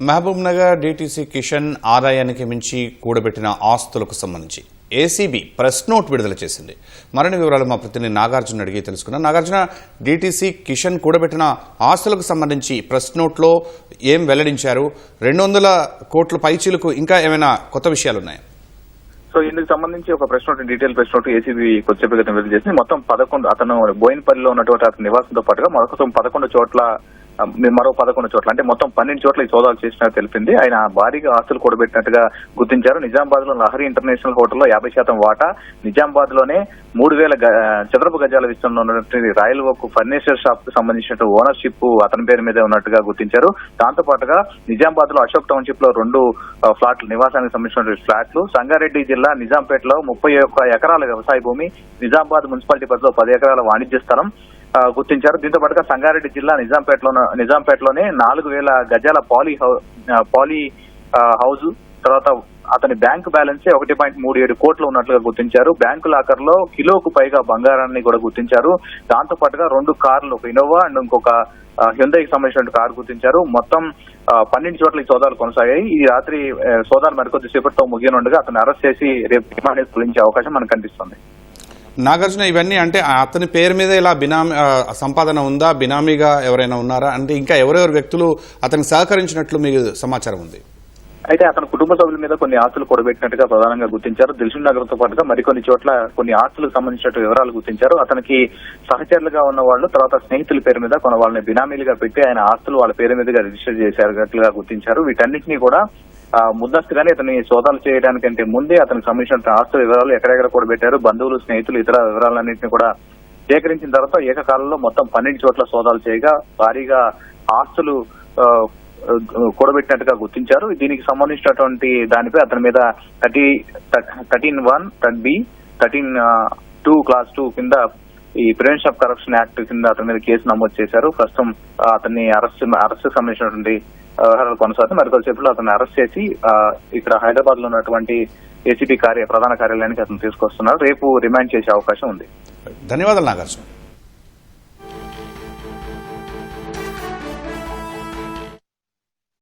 Mahabubnagar DTC Kishan ఆదాయానికి మించి కూడబెట్టిన ఆస్తులకు సంబంధించి ఏసీబీ ప్రెస్ నోట్ విడుదల చేసింది. మరిన్ని వివరాలు మా ప్రతినిధి నాగార్జున అడిగి తెలుసుకున్నాం. నాగార్జున, డీటీసీ కిషన్ కూడబెట్టిన ఆస్తులకు సంబంధించి ప్రెస్ నోట్లో ఏం వెల్లడించారు? 200 కోట్ల పైచీలకు ఇంకా ఏమైనా కొత్త విషయాలున్నాయా? సో ఇందుకు సంబంధించి ఒక press note, detail press note ACB కొద్దిసేపు విడుదల చేసింది. మొత్తం 11 అతను బోయినపల్లిలో ఉన్నటువంటి అతని నివాసంతో పాటుగా మొత్తం 11 చోట్ల మరో 11 చోట్ల అంటే మొత్తం 12 చోట్ల ఈ సోదాలు చేసినట్టు తెలిపింది. ఆయన భారీగా ఆస్తులు కూడబెట్టినట్టుగా గుర్తించారు. నిజామాబాద్ లో లహరి ఇంటర్నేషనల్ హోటల్లో 50% వాటా, నిజామాబాద్ లోనే 3000 చదరపు గజాల విస్తరణలో ఉన్నటువంటి రాయల్ ఓక్ ఫర్నిచర్ షాప్ కు సంబంధించిన ఓనర్షిప్ అతని పేరు మీదే ఉన్నట్టుగా గుర్తించారు. దాంతో పాటుగా నిజామాబాద్ లో అశోక్ టౌన్షిప్ లో 2 ఫ్లాట్లు, నివాసానికి సంబంధించిన ఫ్లాట్లు, సంగారెడ్డి జిల్లా నిజాంపేటలో 31 ఎకరాల వ్యవసాయ భూమి, నిజామాబాద్ మున్సిపాలిటీ పరిధిలో 10 ఎకరాల వాణిజ్య స్థలం గుర్తించారు. దీంతో పాటుగా సంగారెడ్డి జిల్లా నిజాంపేటలోనే 4000 గజాల పాలీ హౌజ్, తర్వాత అతని బ్యాంకు బ్యాలెన్స్ 1.37 కోట్లు ఉన్నట్లుగా గుర్తించారు. బ్యాంకు లాకర్ లో కిలోకు పైగా బంగారాన్ని కూడా గుర్తించారు. దాంతో పాటుగా 2 కార్లు, ఒక ఇన్నోవా అండ్ ఇంకొక హ్యుందాయికి సంబంధించిన కారు గుర్తించారు. మొత్తం 12 చోట్ల ఈ సోదాలు కొనసాగాయి. ఈ రాత్రి సోదాలు మరికొద్ది సేపటితో ముగియనుండగా అతను అరెస్ట్ చేసి రేపు రిమాండ్ తొలగించే అవకాశం మనకు కనిపిస్తుంది. నాగార్జున, ఇవన్నీ అంటే అతని పేరు మీద ఇలా బినామీ సంపాదన ఉందా? బినామీగా ఎవరైనా ఉన్నారా? అంటే ఇంకా ఎవరెవరు వ్యక్తులు అతనికి సహకరించినట్లు మీకు సమాచారం ఉంది? అయితే అతని కుటుంబ సభ్యుల మీద కొన్ని ఆస్తులు కూడబెట్టినట్టుగా ప్రధానంగా గుర్తించారు. దిల్సుఖ్ నగర్ తో పాటుగా మరికొన్ని చోట్ల కొన్ని ఆస్తులకు సంబంధించిన వివరాలు గుర్తించారు. అతనికి సహచరులుగా ఉన్న వాళ్ళు, తర్వాత స్నేహితుల పేరు మీద కొన్ని వాళ్ళని బినామీలుగా పెట్టి ఆయన ఆస్తులు వాళ్ళ పేరు మీదుగా రిజిస్టర్ చేశారుగా గుర్తించారు. వీటన్నిటినీ కూడా ముందస్తుగానే అతని సోదాలు చేయడానికంటే ముందే అతనికి సంబంధించిన ఆస్తుల వివరాలు ఎక్కడెక్కడ కూడబెట్టారు, బంధువులు, స్నేహితులు, ఇతర వివరాలన్నింటినీ కూడా సేకరించిన తర్వాత ఏకకాలంలో మొత్తం 12 చోట్ల సోదాలు చేయగా భారీగా ఆస్తులు కూడబెట్టినట్టుగా గుర్తించారు. దీనికి సంబంధించినటువంటి దానిపై అతని మీద 13(1), 13(b), 13(2) క్లాస్ 2 కింద ఈ ప్రివెన్షన్ ఆఫ్ కరప్షన్ యాక్ట్ కింద అతని మీద కేసు నమోదు చేశారు. ప్రస్తుతం అతన్ని అరెస్ట్ సంబంధించినటువంటి వ్యవహారాలు కొనసాగుతుంది. మరికొద్దిసేపులో అతన్ని అరెస్ట్ చేసి ఇక్కడ హైదరాబాద్ లో ఉన్నటువంటి ఏసీబీ ప్రధాన కార్యాలయానికి అతను తీసుకొస్తున్నారు. రేపు రిమాండ్ చేసే అవకాశం ఉంది. ధన్యవాదాలు నాగార్జున.